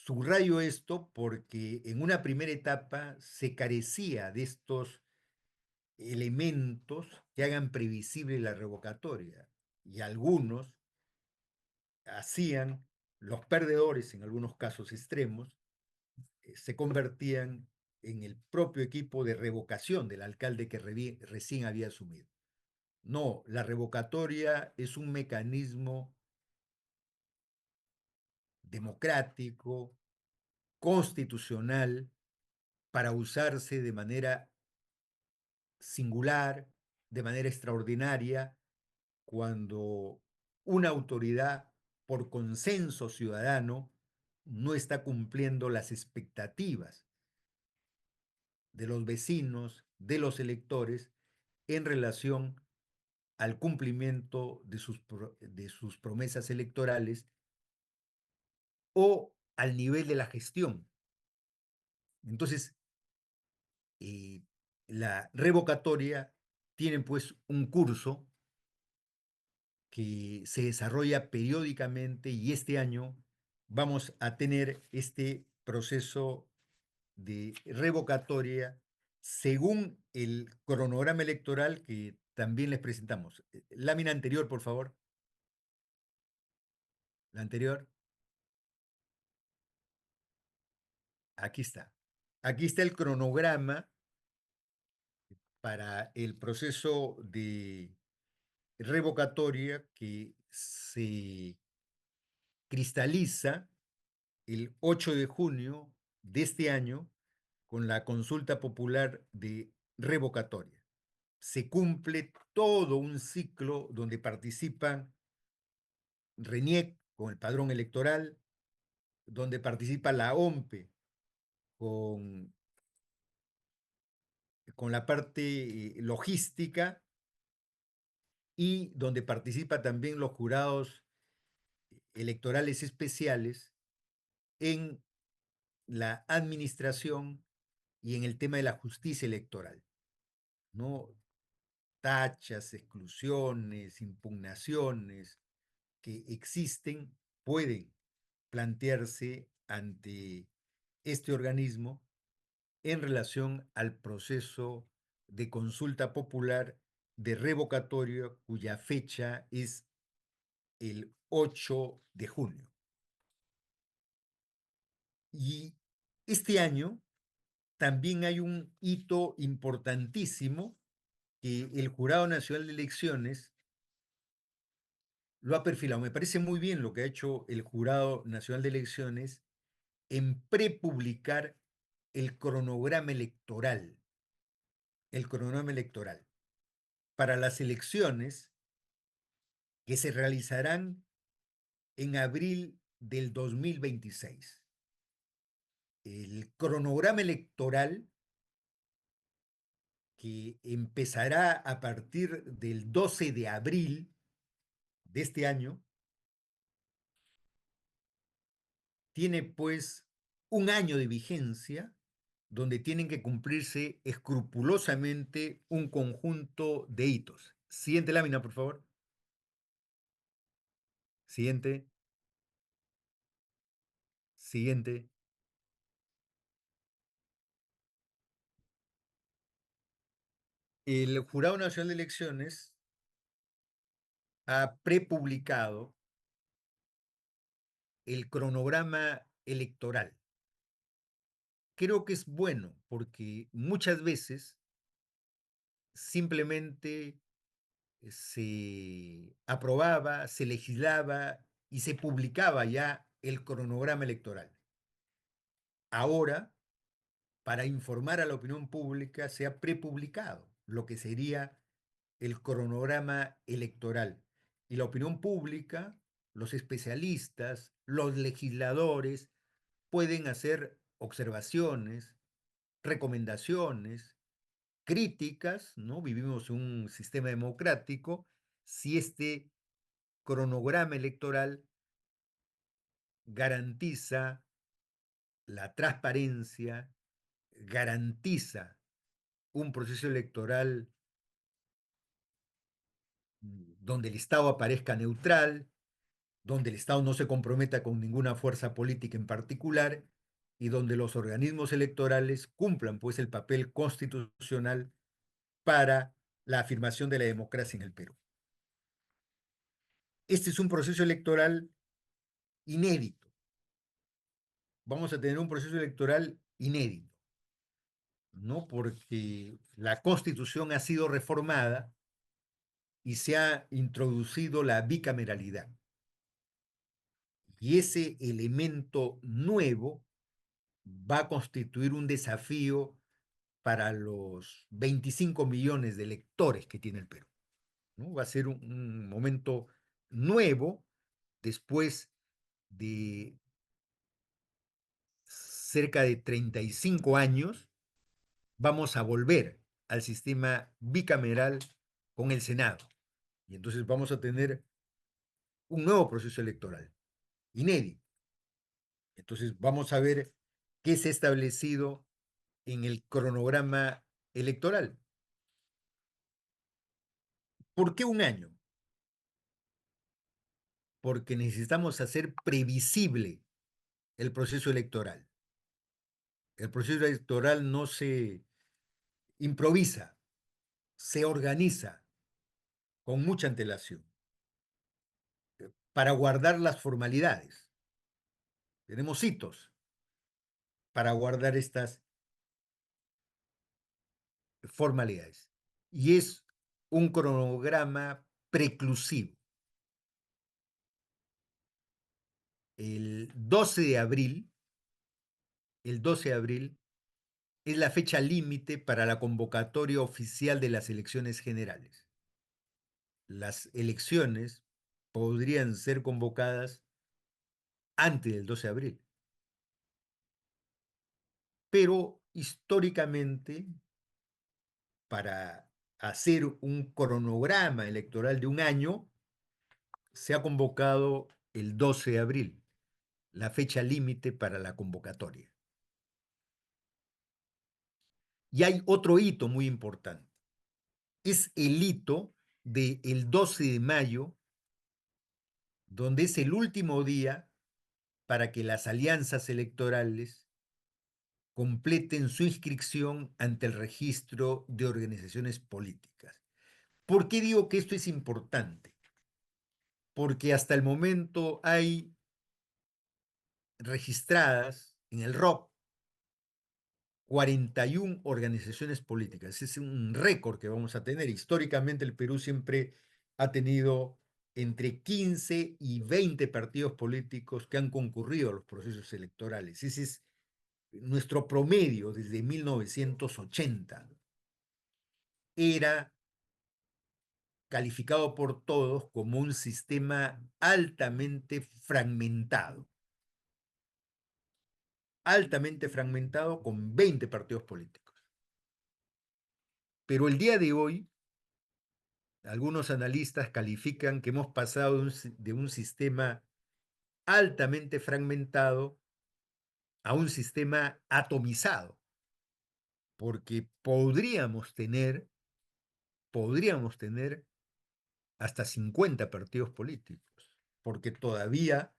Subrayo esto porque en una primera etapa se carecía de estos elementos que hagan previsible la revocatoria y algunos hacían, los perdedores en algunos casos extremos, se convertían en el propio equipo de revocación del alcalde que recién había asumido. No, la revocatoria es un mecanismo democrático, constitucional, para usarse de manera singular, de manera extraordinaria, cuando una autoridad, por consenso ciudadano, no está cumpliendo las expectativas de los vecinos, de los electores, en relación al cumplimiento de sus promesas electorales o al nivel de la gestión. Entonces, eh, la revocatoria tiene pues un curso que se desarrolla periódicamente y este año vamos a tener este proceso de revocatoria según el cronograma electoral que también les presentamos. Lámina anterior, por favor. La anterior. Aquí está. Aquí está el cronograma para el proceso de revocatoria que se cristaliza el 8 de junio de este año con la consulta popular de revocatoria. Se cumple todo un ciclo donde participan RENIEC con el padrón electoral, donde participa la OMPE con, con la parte logística y donde participa también los jurados electorales especiales en la administración y en el tema de la justicia electoral, ¿no? Tachas, exclusiones, impugnaciones que existen pueden plantearse ante este organismo en relación al proceso de consulta popular de revocatoria cuya fecha es el 8 de junio. Y este año también hay un hito importantísimo que el Jurado Nacional de Elecciones lo ha perfilado. Me parece muy bien lo que ha hecho el Jurado Nacional de Elecciones en prepublicar el cronograma electoral para las elecciones que se realizarán en abril del 2026. El cronograma electoral que empezará a partir del 12 de abril de este año, tiene pues un año de vigencia donde tienen que cumplirse escrupulosamente un conjunto de hitos. Siguiente lámina, por favor. Siguiente, siguiente. El Jurado Nacional de Elecciones ha prepublicado el cronograma electoral. Creo que es bueno porque muchas veces simplemente se aprobaba, se legislaba y se publicaba ya el cronograma electoral. Ahora, para informar a la opinión pública, se ha prepublicado lo que sería el cronograma electoral. Y la opinión pública, los especialistas, los legisladores pueden hacer observaciones, recomendaciones, críticas, ¿no? Vivimos un sistema democrático, si este cronograma electoral garantiza la transparencia, garantiza un proceso electoral donde el Estado aparezca neutral, donde el Estado no se comprometa con ninguna fuerza política en particular y donde los organismos electorales cumplan pues el papel constitucional para la afirmación de la democracia en el Perú. Este es un proceso electoral inédito. Vamos a tener un proceso electoral inédito, ¿no? Porque la Constitución ha sido reformada y se ha introducido la bicameralidad. Y ese elemento nuevo va a constituir un desafío para los 25 millones de electores que tiene el Perú, ¿no? Va a ser un momento nuevo después de cerca de 35 años. Vamos a volver al sistema bicameral con el Senado. Y entonces vamos a tener un nuevo proceso electoral, inédito. Entonces vamos a ver qué se ha establecido en el cronograma electoral. ¿Por qué un año? Porque necesitamos hacer previsible el proceso electoral. El proceso electoral no se improvisa, se organiza con mucha antelación para guardar las formalidades. Tenemos hitos para guardar estas formalidades. Y es un cronograma preclusivo. El 12 de abril, el 12 de abril es la fecha límite para la convocatoria oficial de las elecciones generales. Las elecciones podrían ser convocadas antes del 12 de abril, pero históricamente, para hacer un cronograma electoral de un año, se ha convocado el 12 de abril, la fecha límite para la convocatoria. Y hay otro hito muy importante. Es el hito del 12 de mayo, donde es el último día para que las alianzas electorales completen su inscripción ante el registro de organizaciones políticas. ¿Por qué digo que esto es importante? Porque hasta el momento hay registradas en el ROC 41 organizaciones políticas. Es un récord que vamos a tener. Históricamente el Perú siempre ha tenido entre 15 y 20 partidos políticos que han concurrido a los procesos electorales. Ese es nuestro promedio desde 1980. Era calificado por todos como un sistema altamente fragmentado con 20 partidos políticos. Pero el día de hoy, algunos analistas califican que hemos pasado de un sistema altamente fragmentado a un sistema atomizado, porque podríamos tener hasta 50 partidos políticos, porque todavía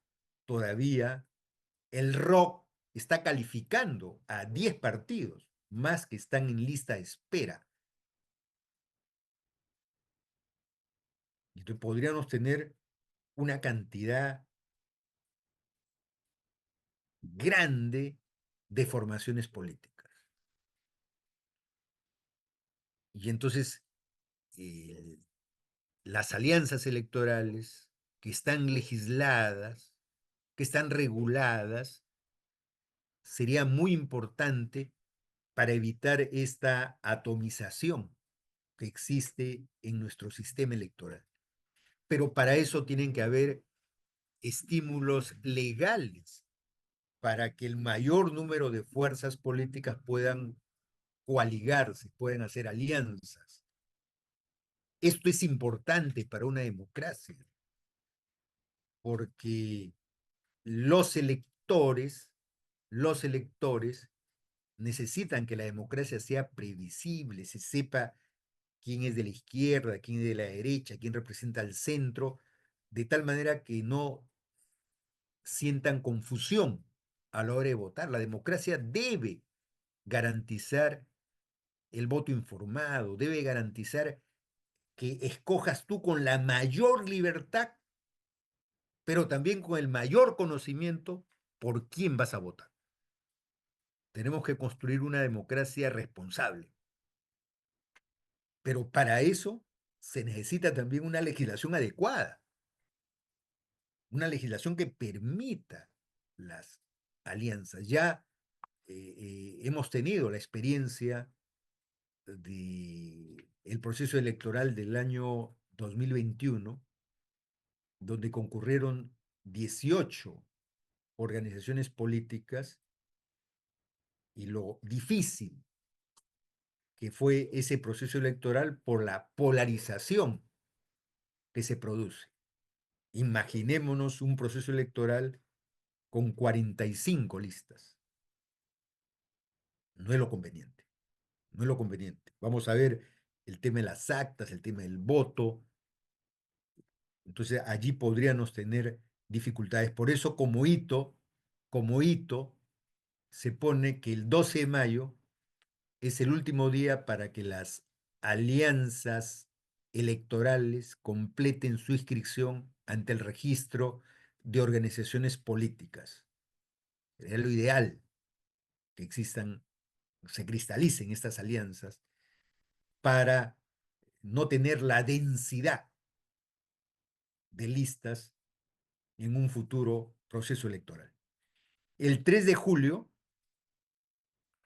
el ROC está calificando a 10 partidos más que están en lista de espera. Entonces podríamos tener una cantidad grande de formaciones políticas. Y entonces eh, las alianzas electorales que están legisladas, que están reguladas, sería muy importante para evitar esta atomización que existe en nuestro sistema electoral. Pero para eso tienen que haber estímulos legales para que el mayor número de fuerzas políticas puedan coaligarse, puedan hacer alianzas. Esto es importante para una democracia, porque los electores, los electores necesitan que la democracia sea previsible, se sepa quién es de la izquierda, quién es de la derecha, quién representa al centro, de tal manera que no sientan confusión a la hora de votar. La democracia debe garantizar el voto informado, debe garantizar que escojas tú con la mayor libertad, pero también con el mayor conocimiento por quién vas a votar. Tenemos que construir una democracia responsable, pero para eso se necesita también una legislación adecuada, una legislación que permita las alianzas. Ya hemos tenido la experiencia de el proceso electoral del año 2021, donde concurrieron 18 organizaciones políticas y lo difícil que fue ese proceso electoral por la polarización que se produce. Imaginémonos un proceso electoral con 45 listas. No es lo conveniente, no es lo conveniente. Vamos a ver el tema de las actas, el tema del voto. Entonces allí podríamos tener dificultades. Por eso como hito, se pone que el 12 de mayo es el último día para que las alianzas electorales completen su inscripción ante el registro de organizaciones políticas. Sería lo ideal que existan, se cristalicen estas alianzas para no tener la densidad de listas en un futuro proceso electoral. El 3 de julio,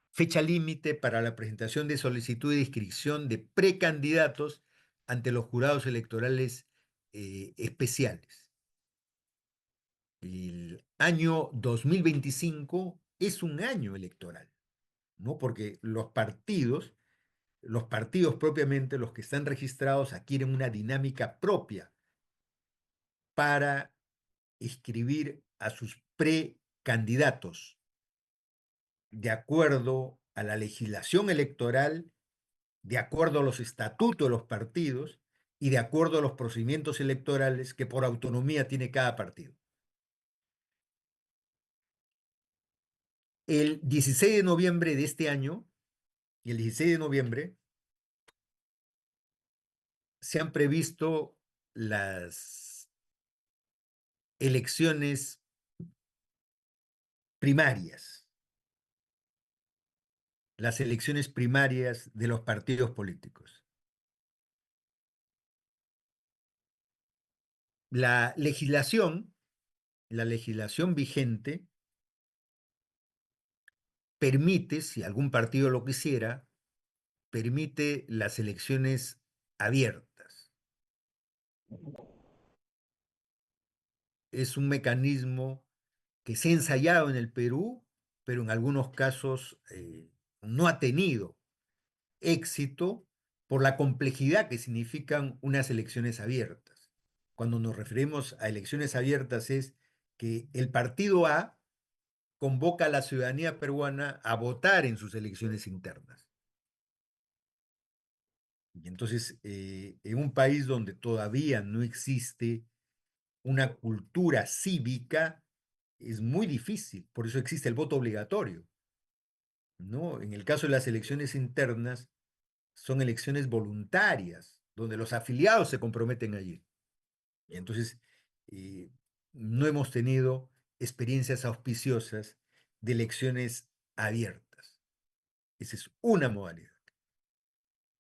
fecha límite para la presentación de solicitud de inscripción de precandidatos ante los jurados electorales especiales. El año 2025 es un año electoral, ¿no? Porque los partidos propiamente, los que están registrados, adquieren una dinámica propia para inscribir a sus precandidatos de acuerdo a la legislación electoral, de acuerdo a los estatutos de los partidos y de acuerdo a los procedimientos electorales que por autonomía tiene cada partido. El 16 de noviembre de este año y el 16 de noviembre se han previsto las elecciones primarias, de los partidos políticos. La legislación, la legislación vigente permite, si algún partido lo quisiera, permite las elecciones abiertas. Es un mecanismo que se ha ensayado en el Perú, pero en algunos casos no ha tenido éxito por la complejidad que significan unas elecciones abiertas. Cuando nos referimos a elecciones abiertas es que el partido A convoca a la ciudadanía peruana a votar en sus elecciones internas. Y entonces, en un país donde todavía no existe una cultura cívica, es muy difícil. Por eso existe el voto obligatorio, ¿no? En el caso de las elecciones internas, son elecciones voluntarias, donde los afiliados se comprometen allí. Y entonces, eh, no hemos tenido experiencias auspiciosas de elecciones abiertas. Esa es una modalidad.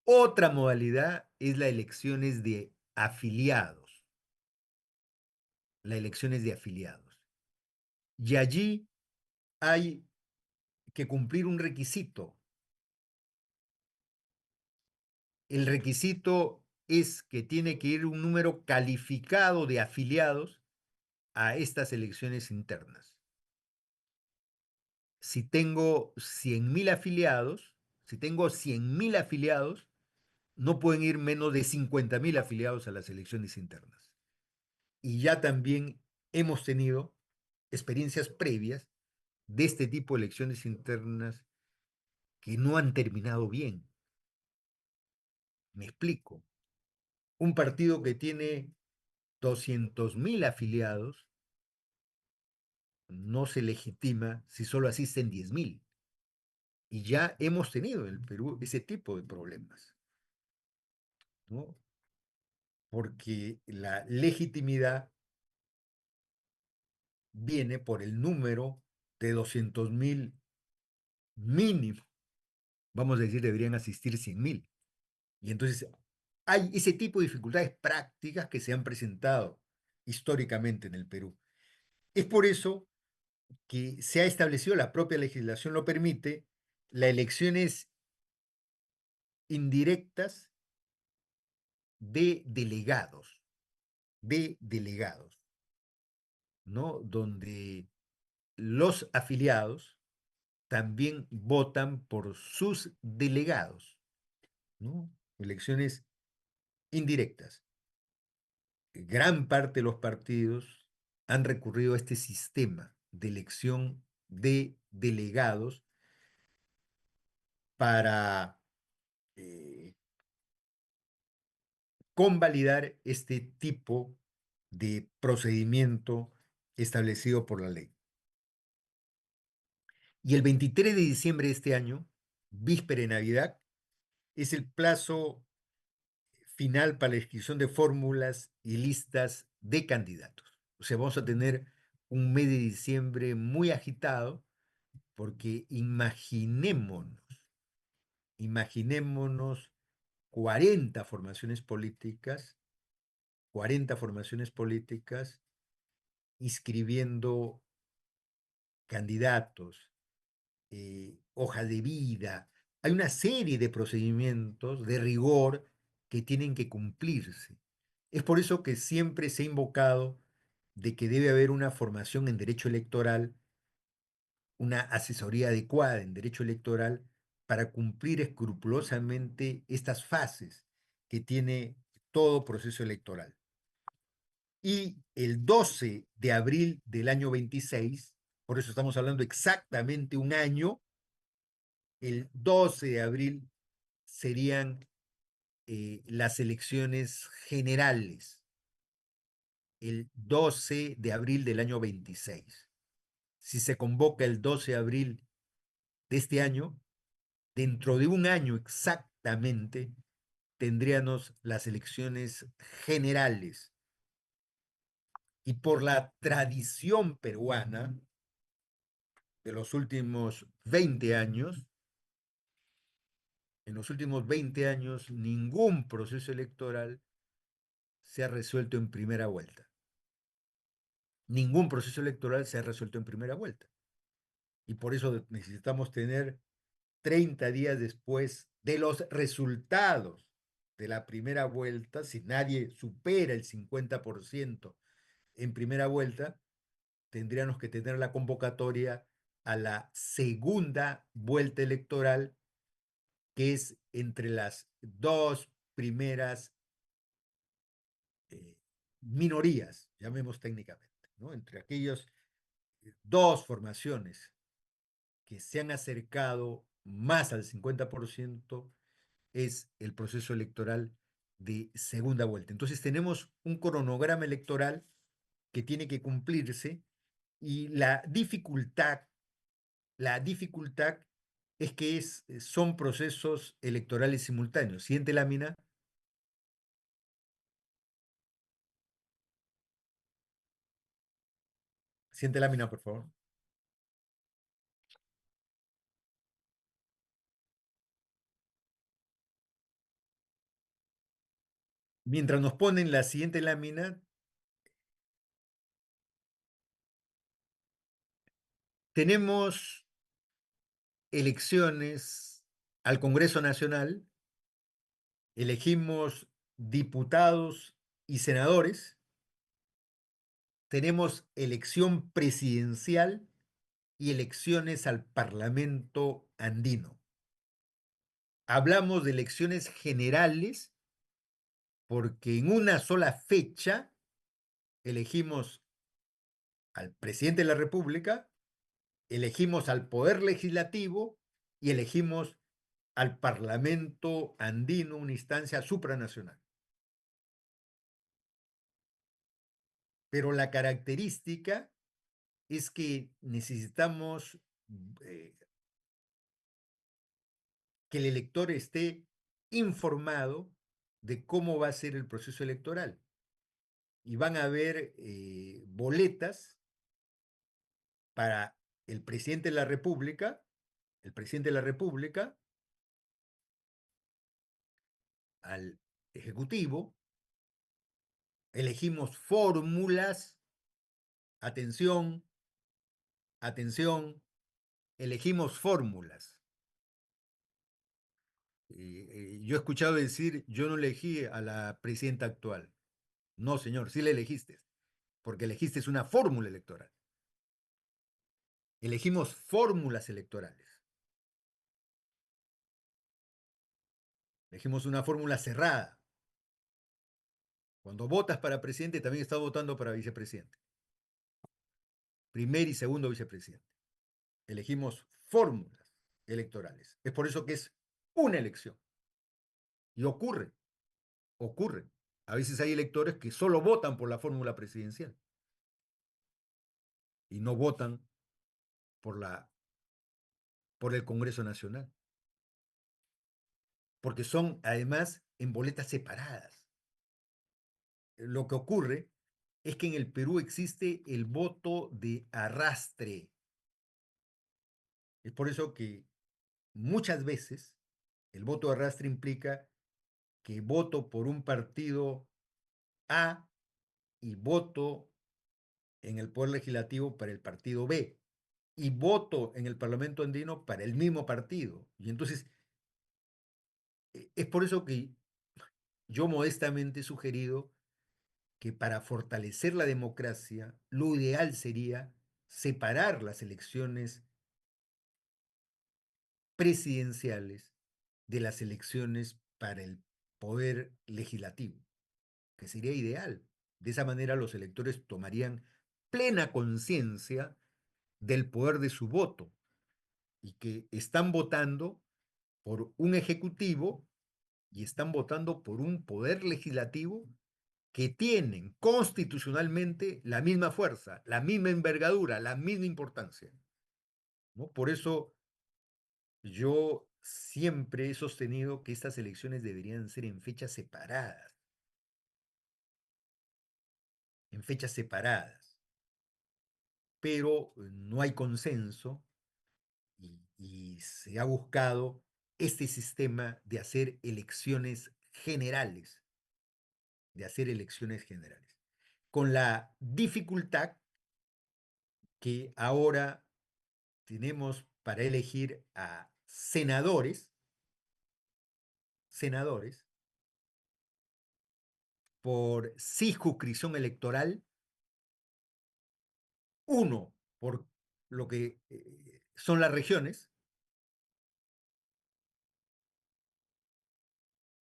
Otra modalidad es las elecciones de afiliados. Las elecciones de afiliados. Y allí hay que cumplir un requisito. El requisito es que tiene que ir un número calificado de afiliados a estas elecciones internas. Si tengo 100.000 afiliados, si tengo 100.000 afiliados, no pueden ir menos de 50.000 afiliados a las elecciones internas. Y ya también hemos tenido experiencias previas de este tipo de elecciones internas que no han terminado bien. Me explico. Un partido que tiene 200.000 afiliados no se legitima si solo asisten 10.000. Y ya hemos tenido en el Perú ese tipo de problemas, ¿no? Porque la legitimidad viene por el número de 200.000 mínimo. Vamos a decir, deberían asistir 100.000. Y entonces hay ese tipo de dificultades prácticas que se han presentado históricamente en el Perú. Es por eso que se ha establecido, la propia legislación lo permite, las elecciones indirectas de delegados, ¿no? Donde los afiliados también votan por sus delegados, ¿no? Elecciones indirectas. Gran parte de los partidos han recurrido a este sistema de elección de delegados para eh, convalidar este tipo de procedimiento establecido por la ley. Y el 23 de diciembre de este año, víspera de Navidad, es el plazo final para la inscripción de fórmulas y listas de candidatos. O sea, vamos a tener un mes de diciembre muy agitado porque imaginémonos 40 formaciones políticas, 40 formaciones políticas inscribiendo candidatos, hoja de vida. Hay una serie de procedimientos de rigor que tienen que cumplirse. Es por eso que siempre se ha invocado de que debe haber una formación en derecho electoral, una asesoría adecuada en derecho electoral para cumplir escrupulosamente estas fases que tiene todo proceso electoral. Y el 12 de abril del año 26, por eso estamos hablando exactamente un año, el 12 de abril serían las elecciones generales, el 12 de abril del año 26. Si se convoca el 12 de abril de este año, dentro de un año exactamente tendríamos las elecciones generales. Y por la tradición peruana de los últimos 20 años, en los últimos 20 años ningún proceso electoral se ha resuelto en primera vuelta. Ningún proceso electoral se ha resuelto en primera vuelta. Y por eso necesitamos tener 30 días después de los resultados de la primera vuelta, si nadie supera el 50% en primera vuelta, tendríamos que tener la convocatoria a la segunda vuelta electoral, que es entre las dos primeras minorías, llamemos técnicamente, ¿no? Entre aquellas dos formaciones que se han acercado más al 50% es el proceso electoral de segunda vuelta. Entonces tenemos un cronograma electoral que tiene que cumplirse y la dificultad es que son procesos electorales simultáneos. Siguiente lámina. Siguiente lámina, por favor. Mientras nos ponen la siguiente lámina, tenemos elecciones al Congreso Nacional, elegimos diputados y senadores, tenemos elección presidencial y elecciones al Parlamento andino. Hablamos de elecciones generales porque en una sola fecha elegimos al presidente de la República, elegimos al Poder Legislativo y elegimos al Parlamento andino, una instancia supranacional. Pero la característica es que necesitamos eh, que el elector esté informado de cómo va a ser el proceso electoral. Y van a haber boletas para el presidente de la República, el presidente de la República, al Ejecutivo, elegimos fórmulas, atención, atención, elegimos fórmulas. Yo he escuchado decir, yo no elegí a la presidenta actual. No, señor, sí la elegiste, porque elegiste una fórmula electoral. Elegimos fórmulas electorales. Elegimos una fórmula cerrada. Cuando votas para presidente, también estás votando para vicepresidente. Primer y segundo vicepresidente. Elegimos fórmulas electorales. Es por eso que es una elección. Y ocurre. A veces hay electores que solo votan por la fórmula presidencial y no votan por por el Congreso Nacional, porque son además en boletas separadas. Lo que ocurre es que en el Perú existe el voto de arrastre. Es por eso que muchas veces el voto de arrastre implica que voto por un partido A y voto en el Poder Legislativo para el partido B y voto en el Parlamento andino para el mismo partido. Y entonces es por eso que yo modestamente he sugerido que para fortalecer la democracia, lo ideal sería separar las elecciones presidenciales de las elecciones para el poder legislativo, que sería ideal. De esa manera los electores tomarían plena conciencia del poder de su voto y que están votando por un ejecutivo y están votando por un poder legislativo que tienen constitucionalmente la misma fuerza, la misma envergadura, la misma importancia, ¿no? Por eso yo siempre he sostenido que estas elecciones deberían ser en fechas separadas, pero no hay consenso y se ha buscado este sistema de hacer elecciones generales, con la dificultad que ahora tenemos para elegir a senadores por circunscripción electoral, uno por lo que son las regiones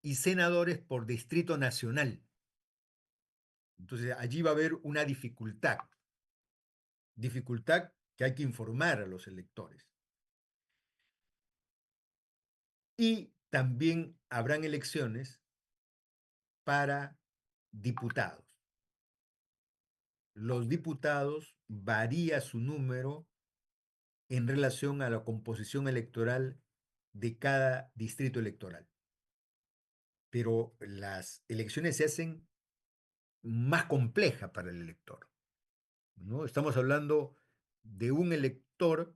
y senadores por distrito nacional. Entonces allí va a haber una dificultad que hay que informar a los electores. Y también habrán elecciones para diputados. Los diputados varía su número en relación a la composición electoral de cada distrito electoral. Pero las elecciones se hacen más complejas para el elector, ¿no? Estamos hablando de un elector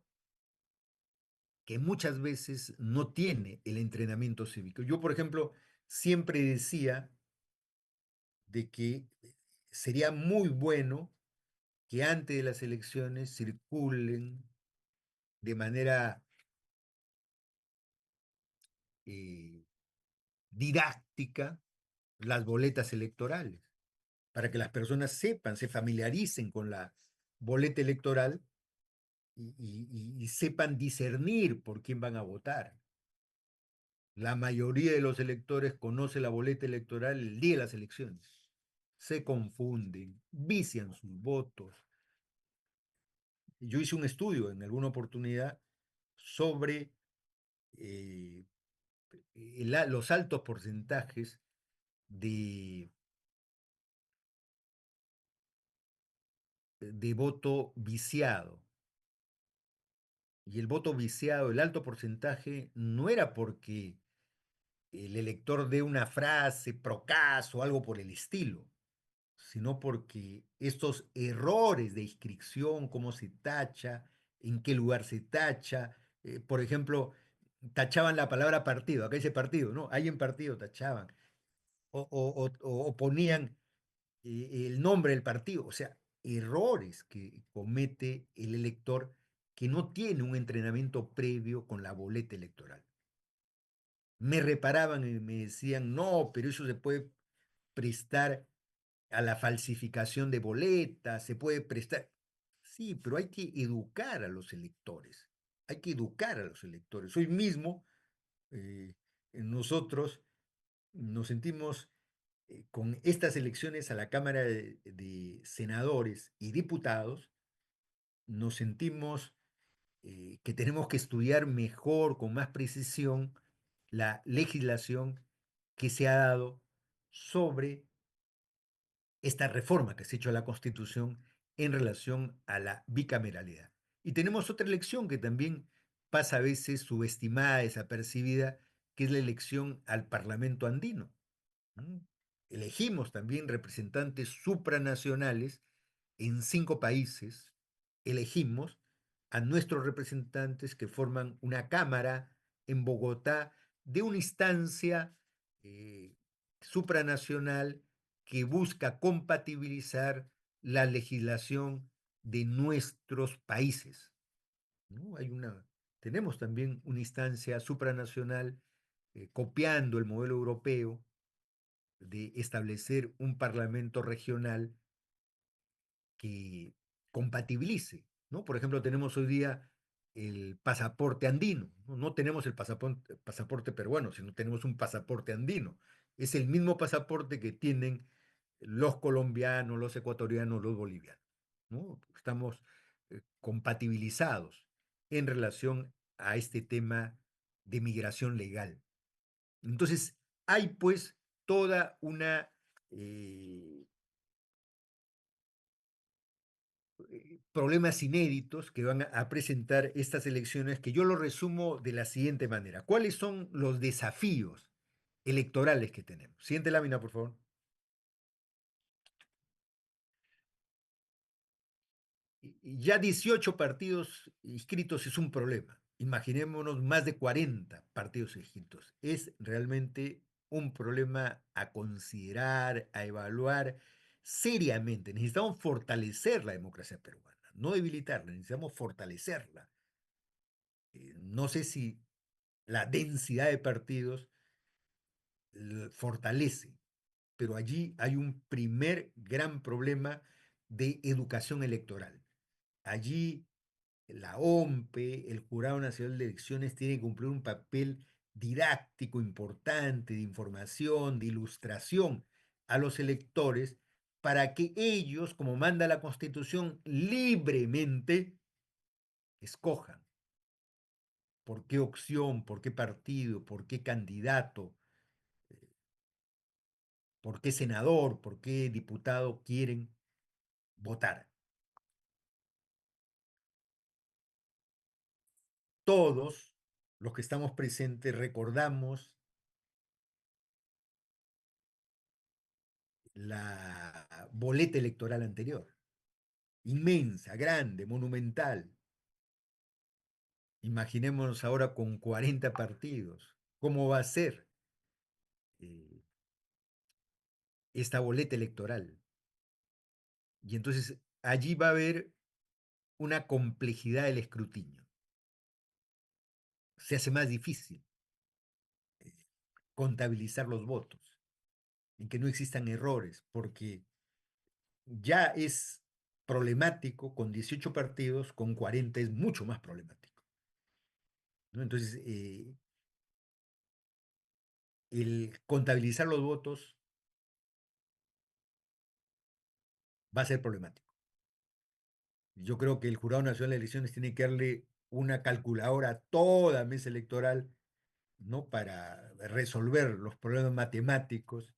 que muchas veces no tiene el entrenamiento cívico. Yo, por ejemplo, siempre decía de que sería muy bueno que antes de las elecciones circulen de manera eh, didáctica las boletas electorales, para que las personas sepan, se familiaricen con la boleta electoral y sepan discernir por quién van a votar. La mayoría de los electores conoce la boleta electoral el día de las elecciones. Se confunden, vician sus votos. Yo hice un estudio en alguna oportunidad sobre eh, los altos porcentajes de de voto viciado. Y el voto viciado, el alto porcentaje, no era porque el elector dé una frase procas o algo por el estilo, sino porque estos errores de inscripción, cómo se tacha, en qué lugar se tacha, por ejemplo, tachaban la palabra partido, acá dice partido, ¿no? Hay en partido, tachaban, o ponían el nombre del partido, o sea, errores que comete el elector que no tiene un entrenamiento previo con la boleta electoral. Me reparaban y me decían, no, pero eso se puede prestar a la falsificación de boletas, se puede prestar. Sí, pero hay que educar a los electores, hay que educar a los electores. Hoy mismo eh, nosotros nos sentimos con estas elecciones a la Cámara de Senadores y Diputados, nos sentimos que tenemos que estudiar mejor, con más precisión, la legislación que se ha dado sobre esta reforma que se ha hecho a la Constitución en relación a la bicameralidad. Y tenemos otra elección que también pasa a veces subestimada, desapercibida, que es la elección al Parlamento andino. ¿Mm? Elegimos también representantes supranacionales en 5 países. Elegimos a nuestros representantes que forman una cámara en Bogotá de una instancia eh, supranacional que busca compatibilizar la legislación de nuestros países. ¿No? Tenemos también una instancia supranacional copiando el modelo europeo de establecer un parlamento regional que compatibilice, ¿no? Por ejemplo, tenemos hoy día el pasaporte andino, ¿no? No tenemos el pasaporte peruano, sino tenemos un pasaporte andino. Es el mismo pasaporte que tienen los colombianos, los ecuatorianos, los bolivianos, ¿no? Estamos compatibilizados en relación a este tema de migración legal. Entonces, hay pues toda una eh, problemas inéditos que van a presentar estas elecciones, que yo lo resumo de la siguiente manera. ¿Cuáles son los desafíos electorales que tenemos? Siguiente lámina, por favor. Ya 18 partidos inscritos es un problema. Imaginémonos más de 40 partidos inscritos. Es realmente un problema a considerar, a evaluar seriamente. Necesitamos fortalecer la democracia peruana, no debilitarla, necesitamos fortalecerla. No sé si la densidad de partidos fortalece, pero allí hay un primer gran problema de educación electoral. Allí la OMPE, el Jurado Nacional de Elecciones, tiene que cumplir un papel didáctico importante de información, de ilustración a los electores para que ellos, como manda la Constitución, libremente escojan por qué opción, por qué partido, por qué candidato, por qué senador, por qué diputado quieren votar. Todos los que estamos presentes recordamos la boleta electoral anterior, inmensa, grande, monumental. Imaginémonos ahora con 40 partidos, ¿cómo va a ser eh, esta boleta electoral? Y entonces allí va a haber una complejidad del escrutinio. Se hace más difícil contabilizar los votos, en que no existan errores, porque ya es problemático con 18 partidos, con 40 es mucho más problemático, ¿no? Entonces, el contabilizar los votos va a ser problemático. Yo creo que el Jurado Nacional de Elecciones tiene que darle una calculadora a toda mesa electoral, ¿no? Para resolver los problemas matemáticos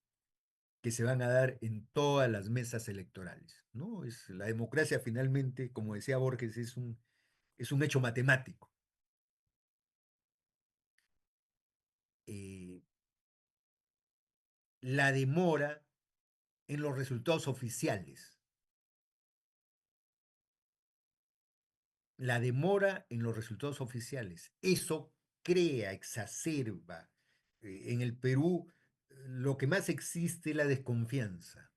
que se van a dar en todas las mesas electorales, ¿no? La democracia finalmente, como decía Borges, es un hecho matemático. Eh, la demora en los resultados oficiales, la demora en los resultados oficiales, eso crea, exacerba. En el Perú, lo que más existe es la desconfianza.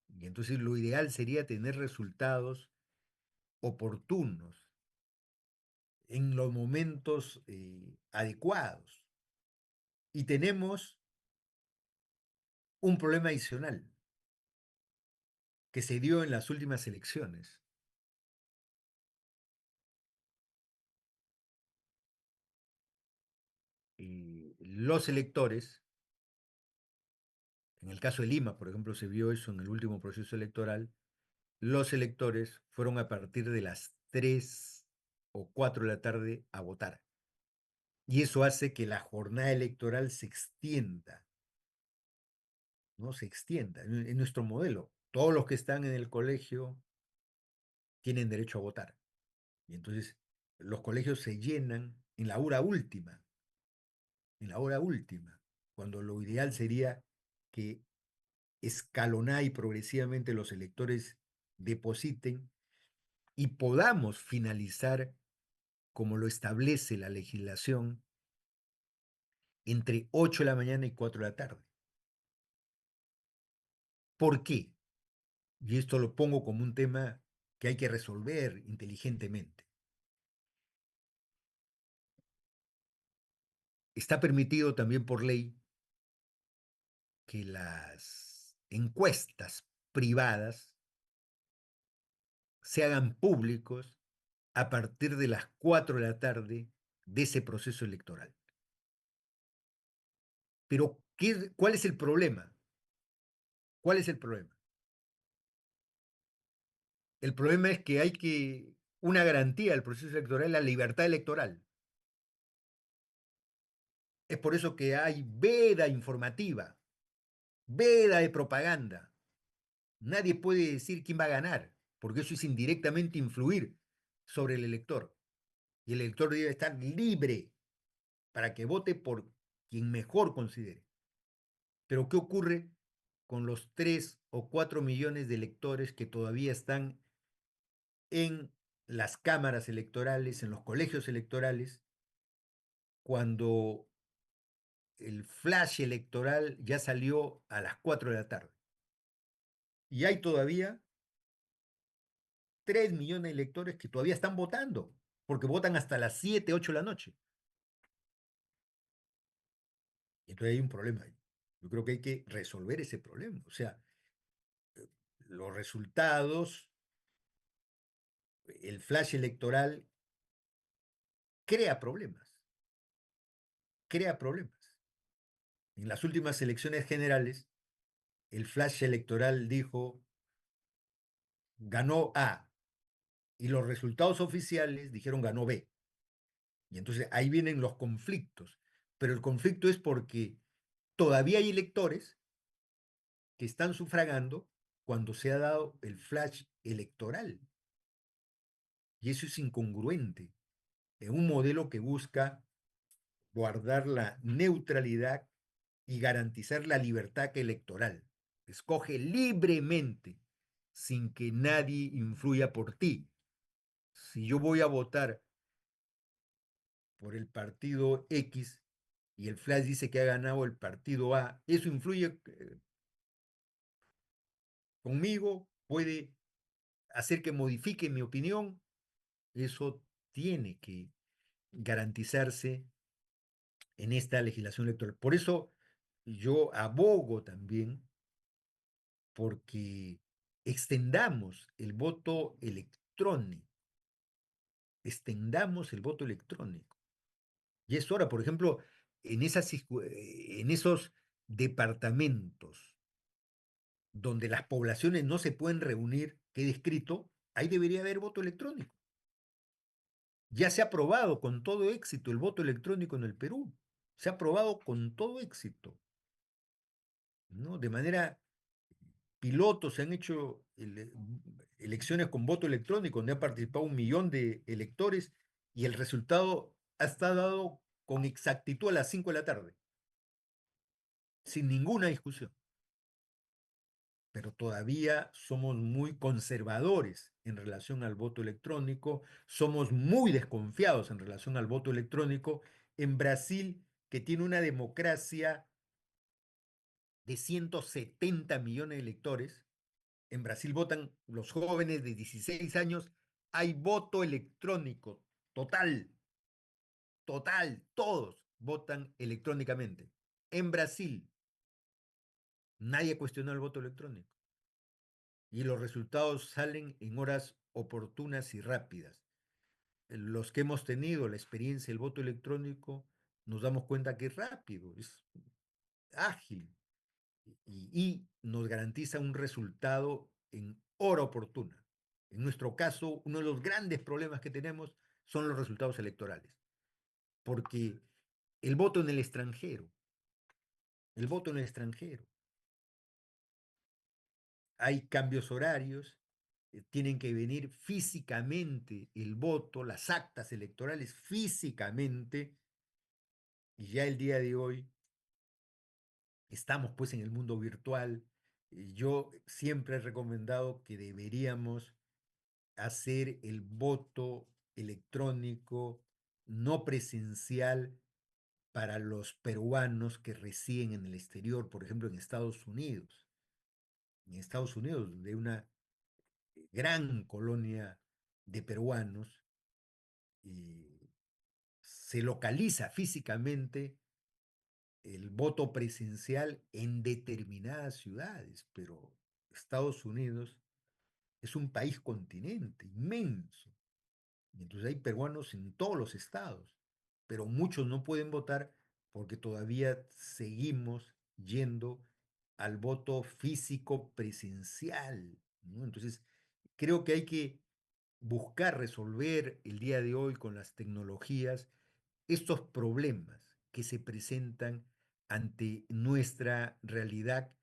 Y entonces lo ideal sería tener resultados oportunos en los momentos adecuados. Y tenemos un problema adicional que se dio en las últimas elecciones. Los electores, en el caso de Lima, por ejemplo, se vio eso en el último proceso electoral, los electores fueron a partir de las 3 o 4 de la tarde a votar. Y eso hace que la jornada electoral se extienda, ¿no? Se extienda en nuestro modelo. Todos los que están en el colegio tienen derecho a votar. Y entonces los colegios se llenan en la hora última, cuando lo ideal sería que escalonada y progresivamente los electores depositen y podamos finalizar, como lo establece la legislación, entre 8 de la mañana y 4 de la tarde. ¿Por qué? Y esto lo pongo como un tema que hay que resolver inteligentemente. Está permitido también por ley que las encuestas privadas se hagan públicos a partir de las 4 de la tarde de ese proceso electoral. Pero, ¿cuál es el problema? ¿Cuál es el problema? El problema es que hay una garantía del proceso electoral, la libertad electoral. Es por eso que hay veda informativa, veda de propaganda. Nadie puede decir quién va a ganar, porque eso es indirectamente influir sobre el elector. Y el elector debe estar libre para que vote por quien mejor considere. Pero ¿qué ocurre con los 3 o 4 millones de electores que todavía están en las cámaras electorales, en los colegios electorales, cuando el flash electoral ya salió a las 4 de la tarde? Y hay todavía 3 millones de electores que todavía están votando, porque votan hasta las 7, 8 de la noche. Y entonces hay un problema ahí. Yo creo que hay que resolver ese problema. O sea, los resultados, el flash electoral crea problemas, crea problemas. En las últimas elecciones generales, el flash electoral dijo, ganó A, y los resultados oficiales dijeron ganó B. Y entonces ahí vienen los conflictos. Pero el conflicto es porque todavía hay electores que están sufragando cuando se ha dado el flash electoral. Y eso es incongruente en un modelo que busca guardar la neutralidad y garantizar la libertad electoral. Escoge libremente, sin que nadie influya por ti. Si yo voy a votar por el partido X y el Flash dice que ha ganado el partido A, eso influye conmigo, puede hacer que modifique mi opinión. Eso tiene que garantizarse en esta legislación electoral. Por eso yo abogo también porque extendamos el voto electrónico, extendamos el voto electrónico. Y es hora, por ejemplo, en esos departamentos donde las poblaciones no se pueden reunir, quede escrito, ahí debería haber voto electrónico. Ya se ha aprobado con todo éxito el voto electrónico en el Perú. Se ha aprobado con todo éxito. ¿no? De manera piloto se han hecho elecciones con voto electrónico, donde ha participado 1 millón de electores y el resultado ha estado dado con exactitud a las 5 de la tarde, sin ninguna discusión. Pero todavía somos muy conservadores en relación al voto electrónico, somos muy desconfiados en relación al voto electrónico. En Brasil, que tiene una democracia de 170 millones de electores, en Brasil votan los jóvenes de 16 años, hay voto electrónico total, total, todos votan electrónicamente. En Brasil, nadie cuestionó el voto electrónico y los resultados salen en horas oportunas y rápidas. Los que hemos tenido la experiencia del voto electrónico, nos damos cuenta que es rápido, es ágil y nos garantiza un resultado en hora oportuna. En nuestro caso, uno de los grandes problemas que tenemos son los resultados electorales, porque el voto en el extranjero, el voto en el extranjero, hay cambios horarios, tienen que venir físicamente el voto, las actas electorales físicamente, y ya el día de hoy estamos pues en el mundo virtual. Yo siempre he recomendado que deberíamos hacer el voto electrónico no presencial para los peruanos que residen en el exterior, por ejemplo, en Estados Unidos. En Estados Unidos, de una gran colonia de peruanos, y se localiza físicamente el voto presencial en determinadas ciudades, pero Estados Unidos es un país continente inmenso. Y entonces hay peruanos en todos los estados, pero muchos no pueden votar porque todavía seguimos yendo al voto físico presencial, ¿no? Entonces, creo que hay que buscar resolver el día de hoy con las tecnologías estos problemas que se presentan ante nuestra realidad.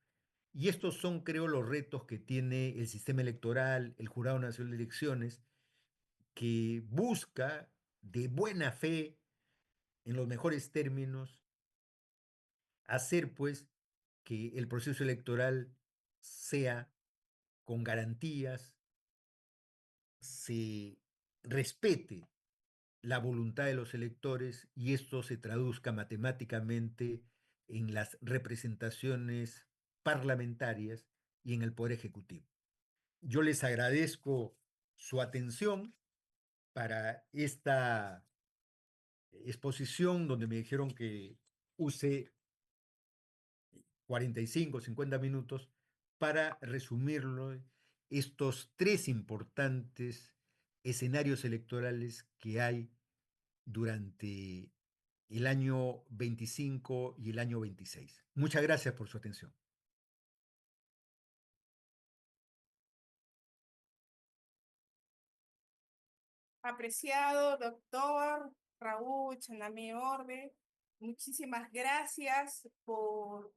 Y estos son, creo, los retos que tiene el sistema electoral, el Jurado Nacional de Elecciones, que busca de buena fe, en los mejores términos, hacer pues que el proceso electoral sea con garantías, se respete la voluntad de los electores y esto se traduzca matemáticamente en las representaciones parlamentarias y en el Poder Ejecutivo. Yo les agradezco su atención para esta exposición donde me dijeron que use 45, 50 minutos para resumirlo, estos tres importantes escenarios electorales que hay durante el año 25 y el año 26. Muchas gracias por su atención. Apreciado doctor Raúl Chanamé Orbe, muchísimas gracias por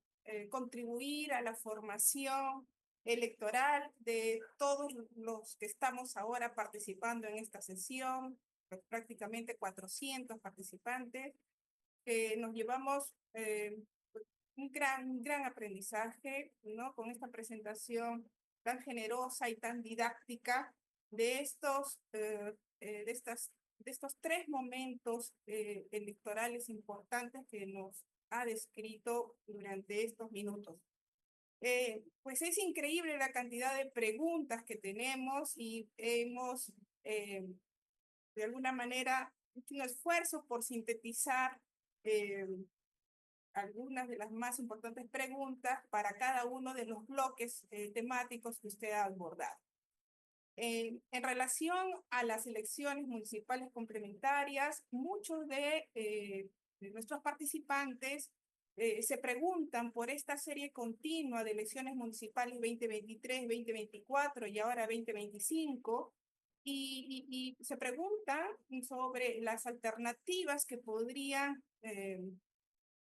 contribuir a la formación electoral de todos los que estamos ahora participando en esta sesión, pues prácticamente 400 participantes, que nos llevamos un gran aprendizaje, ¿no? Con esta presentación tan generosa y tan didáctica de de estos tres momentos electorales importantes que nos ha descrito durante estos minutos. Pues es increíble la cantidad de preguntas que tenemos y hemos de alguna manera hecho un esfuerzo por sintetizar algunas de las más importantes preguntas para cada uno de los bloques temáticos que usted ha abordado. En relación a las elecciones municipales complementarias, muchos de nuestros participantes se preguntan por esta serie continua de elecciones municipales 2023, 2024 y ahora 2025, y se preguntan sobre las alternativas que podrían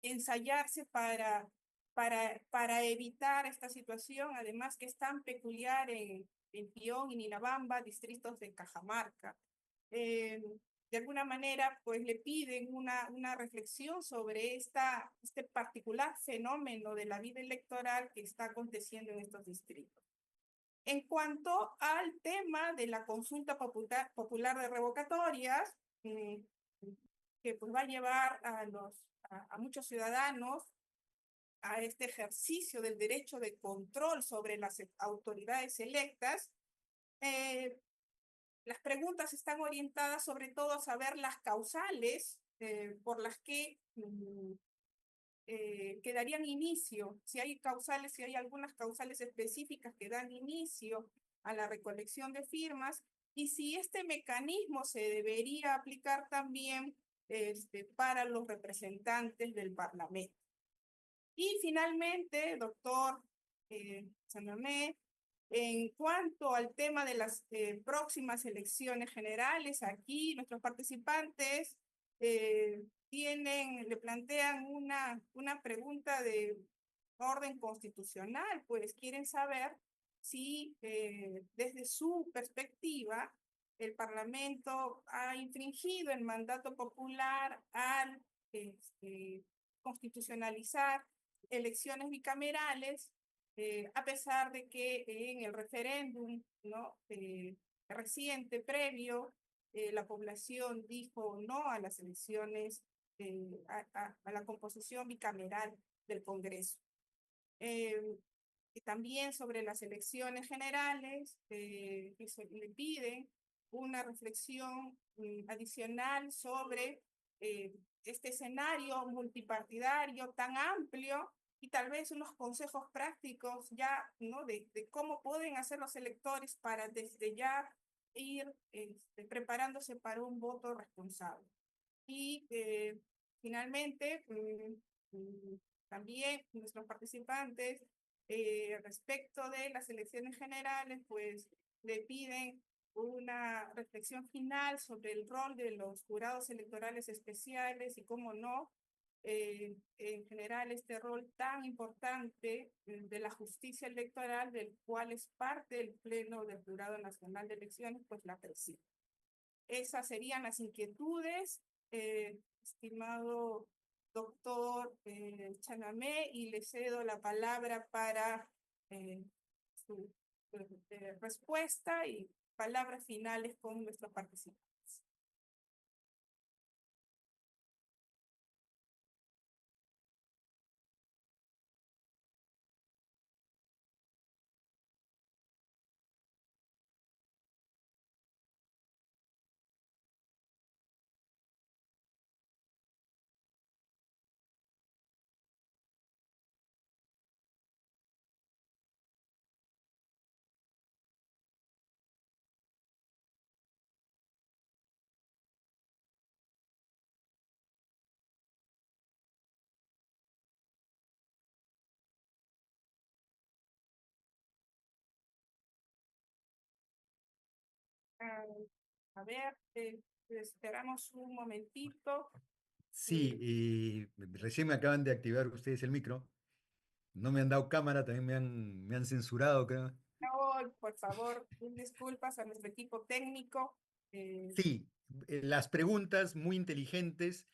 ensayarse para para evitar esta situación, además que es tan peculiar en Pion y Ninabamba, distritos de Cajamarca. De alguna manera, pues le piden una reflexión sobre este particular fenómeno de la vida electoral que está aconteciendo en estos distritos. En cuanto al tema de la consulta popular de revocatorias, que pues va a llevar a muchos ciudadanos a este ejercicio del derecho de control sobre las autoridades electas, las preguntas están orientadas sobre todo a saber las causales por las que darían inicio, si hay causales, si hay algunas causales específicas que dan inicio a la recolección de firmas, y si este mecanismo se debería aplicar también para los representantes del Parlamento. Y finalmente, doctor Sanamé, en cuanto al tema de las próximas elecciones generales, aquí nuestros participantes le plantean una pregunta de orden constitucional, pues quieren saber si desde su perspectiva el Parlamento ha infringido el mandato popular al constitucionalizar elecciones bicamerales, a pesar de que en el referéndum, ¿no? Reciente, previo, la población dijo no a las elecciones, a la composición bicameral del Congreso. Y también sobre las elecciones generales, que le piden una reflexión adicional sobre este escenario multipartidario tan amplio y tal vez unos consejos prácticos ya, ¿no? de cómo pueden hacer los electores para desde ya ir preparándose para un voto responsable. Y finalmente, también nuestros participantes, respecto de las elecciones generales, pues le piden una reflexión final sobre el rol de los jurados electorales especiales y cómo no, en general este rol tan importante de la justicia electoral, del cual es parte del Pleno del Jurado Nacional de Elecciones, pues la preside. Esas serían las inquietudes, estimado doctor Chanamé, y le cedo la palabra para su respuesta y palabras finales con nuestros participantes. A ver, esperamos un momentito. Sí, y recién me acaban de activar ustedes el micro. No me han dado cámara, también me han censurado, creo. No, por favor, disculpas a nuestro equipo técnico. Eh, Sí, las preguntas muy inteligentes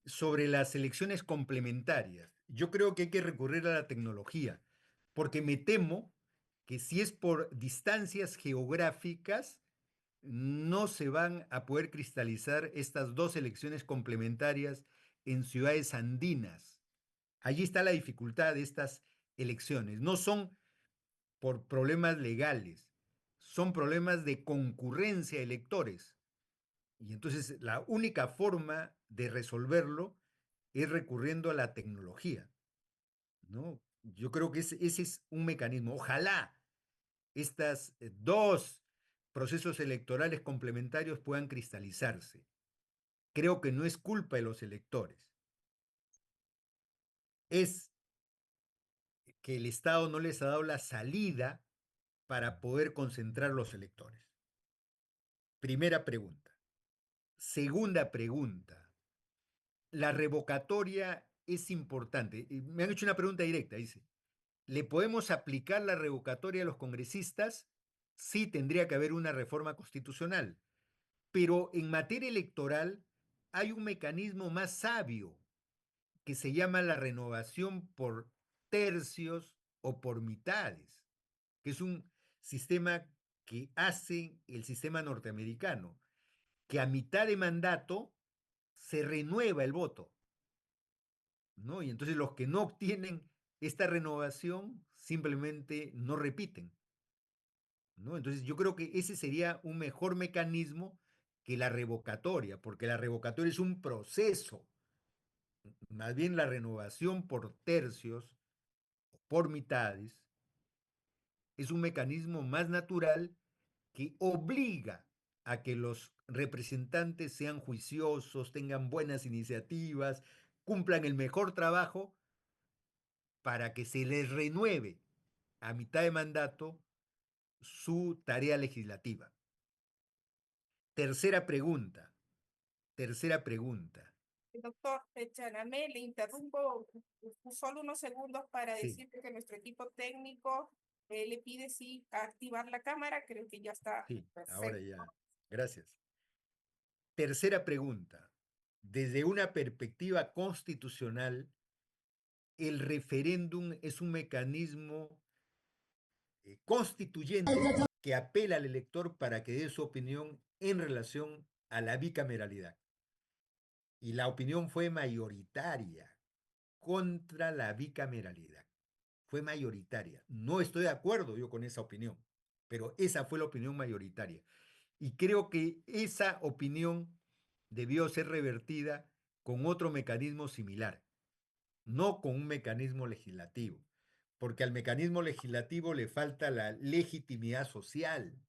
sobre las elecciones complementarias. Yo creo que hay que recurrir a la tecnología, porque me temo que si es por distancias geográficas, no se van a poder cristalizar estas dos elecciones complementarias en ciudades andinas. Allí está la dificultad de estas elecciones. No son por problemas legales, son problemas de concurrencia de electores. Y entonces la única forma de resolverlo es recurriendo a la tecnología, ¿no? Yo creo que ese es un mecanismo. Ojalá estas dos procesos electorales complementarios puedan cristalizarse. Creo que no es culpa de los electores, es que el Estado no les ha dado la salida para poder concentrar los electores. Primera pregunta. Segunda pregunta. La revocatoria es importante. Y me han hecho una pregunta directa, dice, ¿le podemos aplicar la revocatoria a los congresistas? Sí, tendría que haber una reforma constitucional, pero en materia electoral hay un mecanismo más sabio que se llama la renovación por tercios o por mitades, que es un sistema que hace el sistema norteamericano, que a mitad de mandato se renueva el voto, ¿no? Y entonces los que no obtienen esta renovación simplemente no repiten, ¿no? Entonces yo creo que ese sería un mejor mecanismo que la revocatoria, porque la revocatoria es un proceso, más bien la renovación por tercios, por mitades, es un mecanismo más natural que obliga a que los representantes sean juiciosos, tengan buenas iniciativas, cumplan el mejor trabajo para que se les renueve a mitad de mandato su tarea legislativa. Tercera pregunta, tercera pregunta. Doctor Chanamé, le interrumpo solo unos segundos para Sí, decirle que nuestro equipo técnico le pide sí activar la cámara. Creo que ya está sí, ahora perfecto. ya. Gracias. Tercera pregunta. Desde una perspectiva constitucional, el referéndum es un mecanismo constituyente que apela al elector para que dé su opinión en relación a la bicameralidad. Y la opinión fue mayoritaria contra la bicameralidad. Fue mayoritaria. No estoy de acuerdo yo con esa opinión, pero esa fue la opinión mayoritaria. Y creo que esa opinión debió ser revertida con otro mecanismo similar, no con un mecanismo legislativo, porque al mecanismo legislativo le falta la legitimidad social.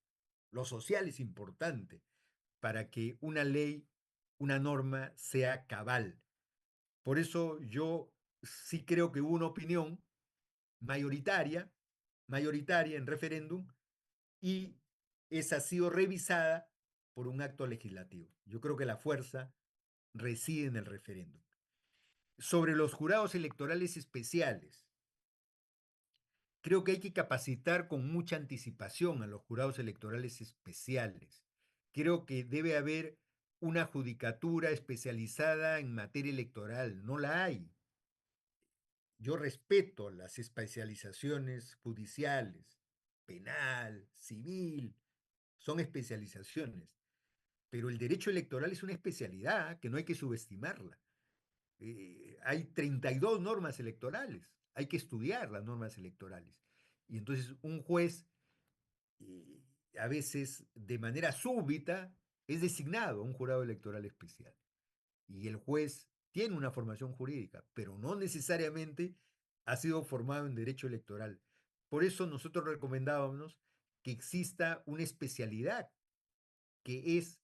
Lo social es importante para que una ley, una norma sea cabal. Por eso yo sí creo que hubo una opinión mayoritaria, mayoritaria en referéndum, y esa ha sido revisada por un acto legislativo. Yo creo que la fuerza reside en el referéndum. Sobre los jurados electorales especiales, creo que hay que capacitar con mucha anticipación a los jurados electorales especiales. Creo que debe haber una judicatura especializada en materia electoral. No la hay. Yo respeto las especializaciones judiciales, penal, civil, son especializaciones, pero el derecho electoral es una especialidad que no hay que subestimarla. Hay 32 normas electorales, hay que estudiar las normas electorales. Y entonces un juez, eh, a veces de manera súbita, es designado a un jurado electoral especial. Y el juez tiene una formación jurídica, pero no necesariamente ha sido formado en derecho electoral. Por eso nosotros recomendábamos que exista una especialidad que es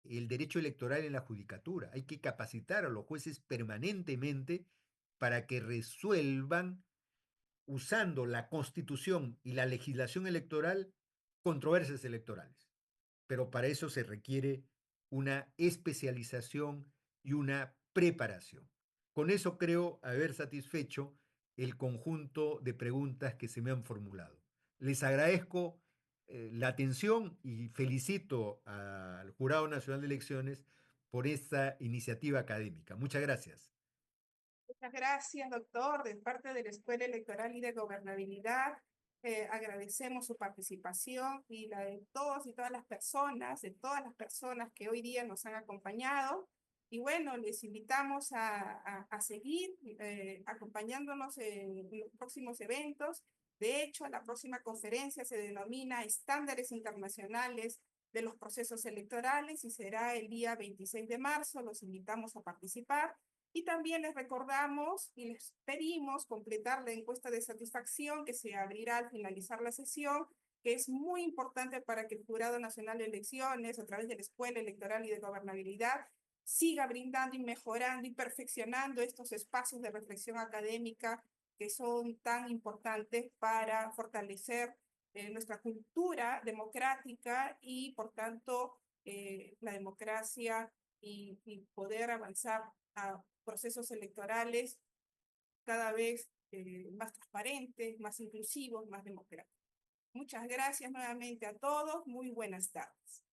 el derecho electoral en la judicatura. Hay que capacitar a los jueces permanentemente para que resuelvan, usando la constitución y la legislación electoral, controversias electorales. Pero para eso se requiere una especialización y una preparación. Con eso creo haber satisfecho el conjunto de preguntas que se me han formulado. Les agradezco la atención y felicito al Jurado Nacional de Elecciones por esta iniciativa académica. Muchas gracias. Muchas gracias, doctor. De parte de la Escuela Electoral y de Gobernabilidad, agradecemos su participación y la de todos y todas las personas, de todas las personas que hoy día nos han acompañado. Y bueno, les invitamos a seguir acompañándonos en los próximos eventos. De hecho, la próxima conferencia se denomina Estándares Internacionales de los Procesos Electorales y será el día 26 de marzo. Los invitamos a participar. Y también les recordamos y les pedimos completar la encuesta de satisfacción que se abrirá al finalizar la sesión, que es muy importante para que el Jurado Nacional de Elecciones, a través de la Escuela Electoral y de Gobernabilidad, siga brindando y mejorando y perfeccionando estos espacios de reflexión académica que son tan importantes para fortalecer nuestra cultura democrática y, por tanto, la democracia y poder avanzar a procesos electorales cada vez más transparentes, más inclusivos, más democráticos. Muchas gracias nuevamente a todos. Muy buenas tardes.